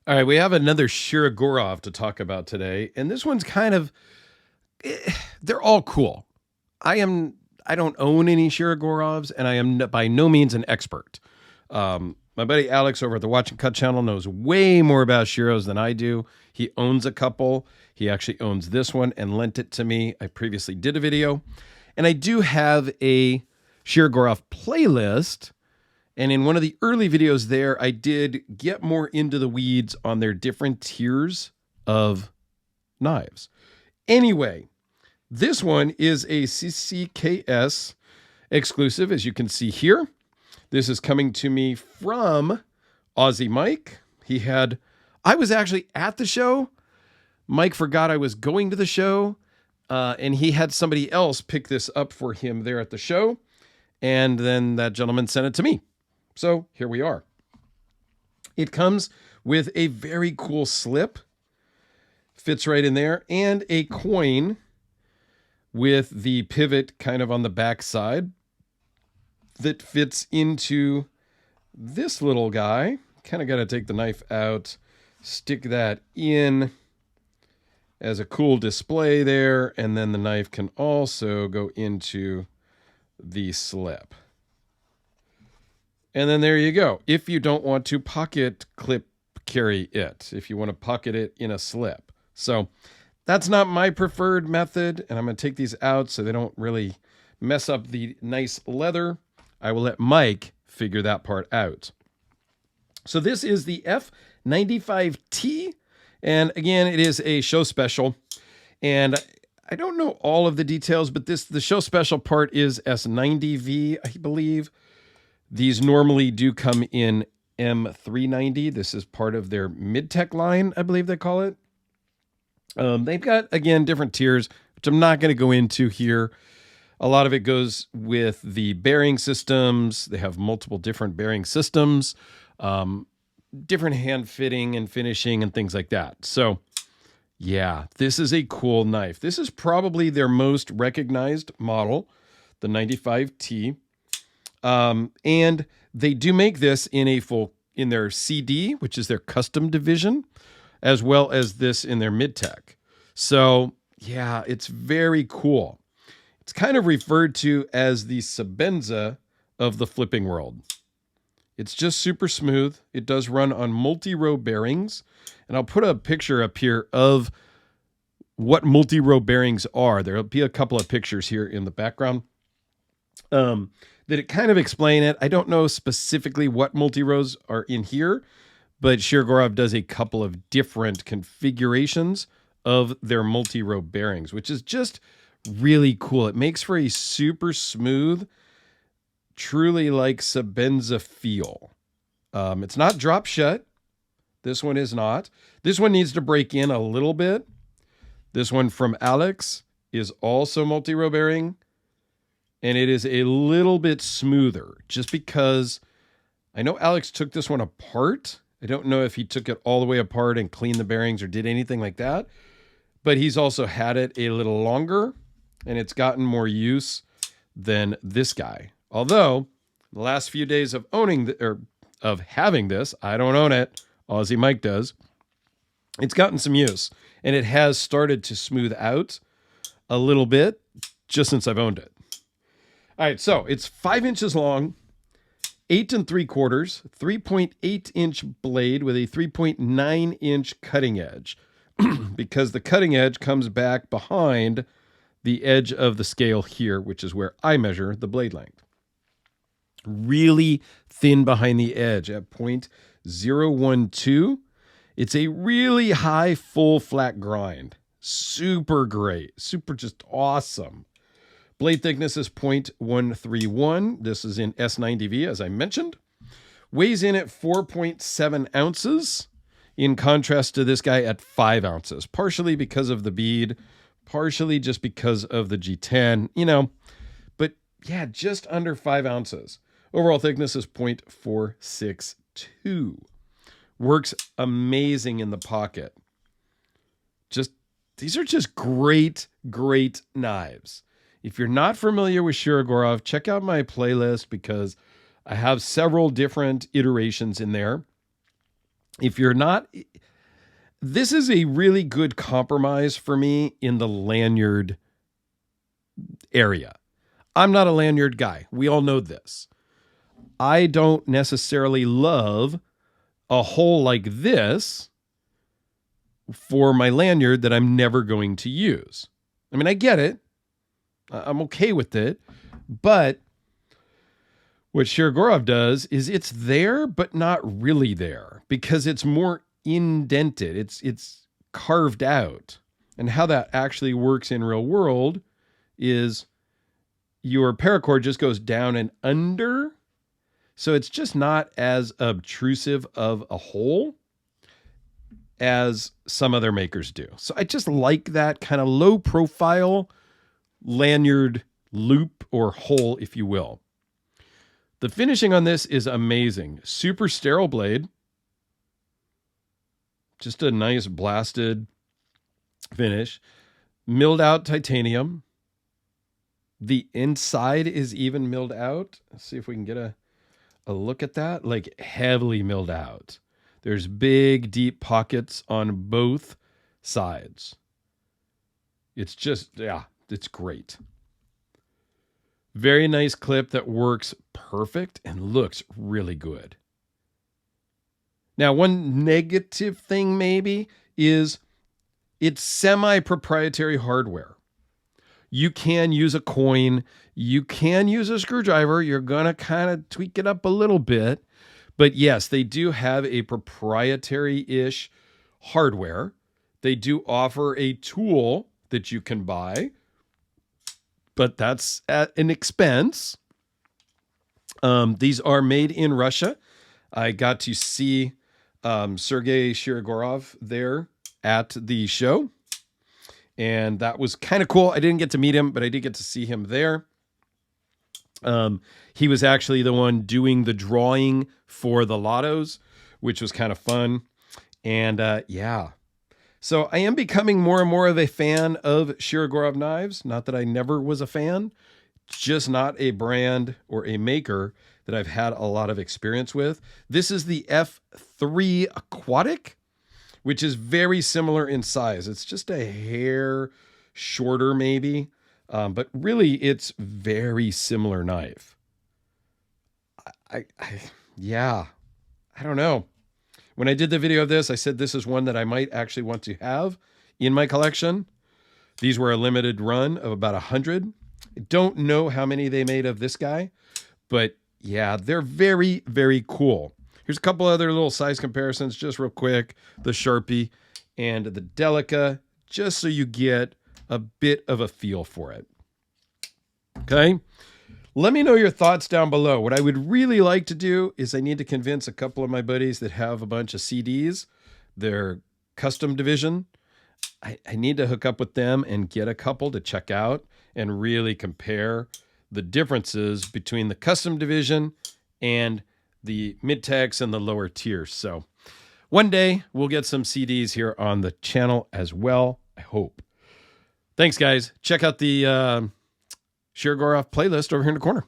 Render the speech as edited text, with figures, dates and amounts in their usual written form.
All right, we have another Shirogorov to talk about today, and this one's kind of they're all cool. I don't own any Shirogorovs, and I am by no means an expert. My buddy Alex over at the Watch and Cut channel knows way more about Shiros than I do. He owns a couple. He actually owns this one and lent it to me. I previously did a video, and I do have a Shirogorov playlist. And in one of the early videos there, I did get more into the weeds on their different tiers of knives. Anyway, this one is a CCKS exclusive, as you can see here. This is coming to me from Aussie Mike. I was actually at the show. Mike forgot I was going to the show, and he had somebody else pick this up for him there at the show. And then that gentleman sent it to me. So here we are. It comes with a very cool slip. Fits right in there. And a coin with the pivot kind of on the back side that fits into this little guy. Kind of got to take the knife out, stick that in as a cool display there. And then the knife can also go into the slip. And then there you go. If you don't want to pocket clip carry it, if you want to pocket it in a slip. So that's not my preferred method. And I'm going to take these out so they don't really mess up the nice leather. I will let Mike figure that part out. So this is the F95T. And again, it is a show special. And I don't know all of the details, but the show special part is S90V, I believe. These normally do come in M390. This is part of their mid-tech line, I believe they call it. They've got, again, different tiers, which I'm not going to go into here. A lot of it goes with the bearing systems. They have multiple different bearing systems, different hand fitting and finishing and things like that. So, yeah, this is a cool knife. This is probably their most recognized model, the 95T. And they do make this in their CD, which is their custom division, as well as this in their mid-tech. So yeah, it's very cool. It's kind of referred to as the Sebenza of the flipping world. It's just super smooth. It does run on multi-row bearings. And I'll put a picture up here of what multi-row bearings are. There'll be a couple of pictures here in the background. That it kind of explain it. I don't know specifically what multi-rows are in here, but Shirogorov does a couple of different configurations of their multi-row bearings, which is just really cool. It makes for a super smooth, truly like Sebenza feel. It's not drop shut. This one is not. This one needs to break in a little bit. This one from Alex is also multi-row bearing. And it is a little bit smoother just because I know Alex took this one apart. I don't know if he took it all the way apart and cleaned the bearings or did anything like that. But he's also had it a little longer and it's gotten more use than this guy. Although the last few days of of having this, I don't own it. Aussie Mike does. It's gotten some use and it has started to smooth out a little bit just since I've owned it. All right, so it's 5 inches long, 8 3/4, 3.8 inch blade with a 3.9 inch cutting edge because the cutting edge comes back behind the edge of the scale here, which is where I measure the blade length. Really thin behind the edge at 0.012. It's a really high, full, flat grind. Super great. Super just awesome. Blade thickness is 0.131. This is in S90V, as I mentioned. Weighs in at 4.7 ounces, in contrast to this guy at 5 ounces. Partially because of the bead, partially just because of the G10, But yeah, just under 5 ounces. Overall thickness is 0.462. Works amazing in the pocket. These are just great, great knives. If you're not familiar with Shirogorov, check out my playlist because I have several different iterations in there. If you're not, this is a really good compromise for me in the lanyard area. I'm not a lanyard guy. We all know this. I don't necessarily love a hole like this for my lanyard that I'm never going to use. I mean, I get it. I'm okay with it. But what Shirogorov does is it's there, but not really there because it's more indented. It's carved out. And how that actually works in real world is your paracord just goes down and under. So it's just not as obtrusive of a hole as some other makers do. So I just like that kind of low profile lanyard loop or hole, if you will. The finishing on this is amazing. Super sterile blade. Just a nice blasted finish. Milled out titanium. The inside is even milled out. Let's see if we can get a look at that. Like heavily milled out. There's big, deep pockets on both sides. It's just, yeah, it's great. Very nice clip that works perfect and looks really good. Now, one negative thing maybe is it's semi-proprietary hardware. You can use a coin. You can use a screwdriver. You're going to kind of tweak it up a little bit. But yes, they do have a proprietary-ish hardware. They do offer a tool that you can buy, but that's at an expense. These are made in Russia. I got to see Sergei Shirogorov there at the show, and that was kind of cool. I didn't get to meet him, but I did get to see him there. He was actually the one doing the drawing for the lottos, which was kind of fun. And yeah, so I am becoming more and more of a fan of Shirogorov knives. Not that I never was a fan, just not a brand or a maker that I've had a lot of experience with. This is the F3 Aquatic, which is very similar in size. It's just a hair shorter maybe. But really, it's very similar knife. Yeah, I don't know. When I did the video of this, I said this is one that I might actually want to have in my collection. These were a limited run of about 100. I don't know how many they made of this guy, but yeah, they're very, very cool. Here's a couple other little size comparisons, just real quick. The Sharpie and the Delica, just so you get a bit of a feel for it. Okay. Let me know your thoughts down below. What I would really like to do is I need to convince a couple of my buddies that have a bunch of CDs, their custom division. I need to hook up with them and get a couple to check out and really compare the differences between the custom division and the mid-techs and the lower tiers. So one day we'll get some CDs here on the channel as well, I hope. Thanks, guys. Check out the Shirogorov playlist over here in the corner.